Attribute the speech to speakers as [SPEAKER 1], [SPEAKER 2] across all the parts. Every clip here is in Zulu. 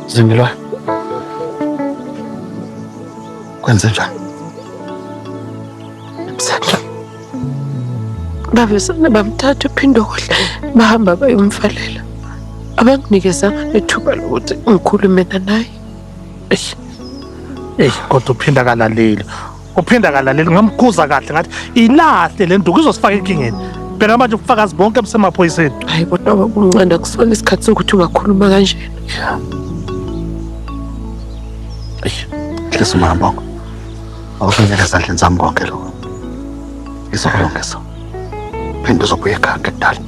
[SPEAKER 1] Zimbilwa, kwenze njani?
[SPEAKER 2] Msandra, babesana bamthatha ephinde ukudla bahamba bayomfalela. Abanginikeza ithuba lokuthi ngikhulume naye.
[SPEAKER 3] Kodwa uphinda kalaleli ngamkhuza kahle ngathi ilahle le nduku izosifaka enkingeni. Phela manje ubufakazi bonke busemaphoyiseni.
[SPEAKER 2] Hayi kodwa bakuncane kusona isikhathi sokuthi ungakhuluma kanjena.
[SPEAKER 1] Hlisa umahambongo. Awufinyele ezandleni zami konke lokho. Ngizokulungisa. Phinde uzobuya ekhaya ngekudala.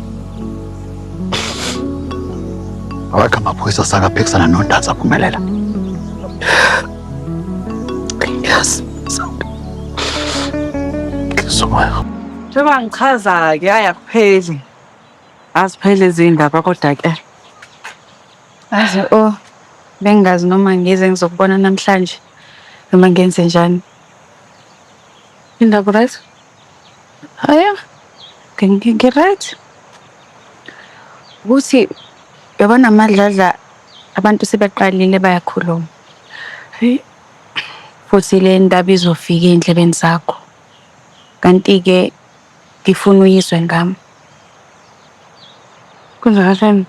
[SPEAKER 1] Awekho amaphoyisa asakaphikisana noNdanza aphumelela.
[SPEAKER 2] Yes.
[SPEAKER 1] Ngizomoya.
[SPEAKER 4] Njengoba ngichaza-ke ayakupheli. Aziphele izindaba kodwa-ke.
[SPEAKER 5] Aze bengazi noma ngize ngizokubona namhlanje noma ngenze njani.
[SPEAKER 2] Indaba right?
[SPEAKER 5] Haya. Right. Ukuthi yabona amadladla abantu sebeqalile bayakhuluma.
[SPEAKER 2] Hey,
[SPEAKER 5] Futhi le ndaba izofika endlebeni zakho. Kanti-ke ngifuna uyizwe ngami.
[SPEAKER 2] kunjani?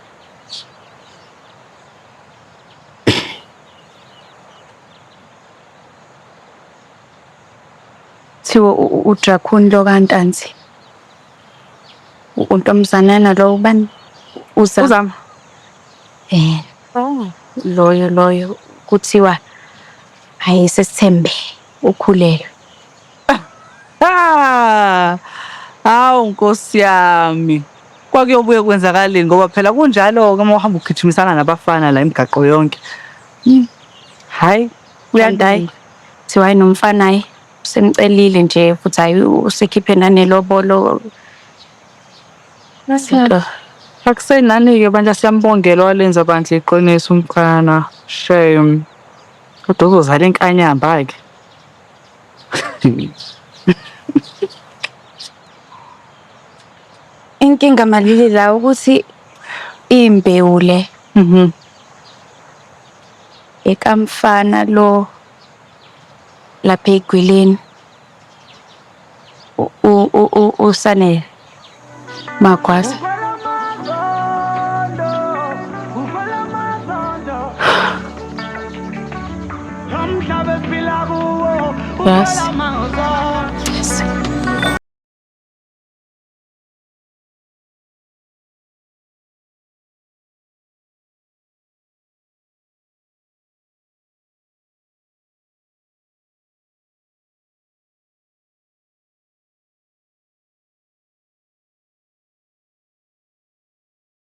[SPEAKER 5] Thiwa uDracon lo kaNtanzi. Untomzanana lo ubani?
[SPEAKER 4] Uzama.
[SPEAKER 5] Loyo kuthiwa ayisesithembe ukhulelwe.
[SPEAKER 4] Hawu Nkosi yami. Kwakuyobuye kwenzakaleni ngoba phela kunjalo-ke uma uhamba ugijimisana nabafana la imigaqo yonke. Hayi,
[SPEAKER 5] Uyandayi. Thiwa ayinomfanayi. Semcelile nje futhi hayi usekhiphe nanelobolo.
[SPEAKER 4] Nasipho. Akusenani-ke bandla siyambongela walenza bandla iqiniso umkhana. Shame. Kodwa uzozala inkanyamba-ke.
[SPEAKER 5] Inkinga malili la ukuthi imbewu le ekamfana lo lapha eGwileni uSanele Magwaza.
[SPEAKER 2] Yes.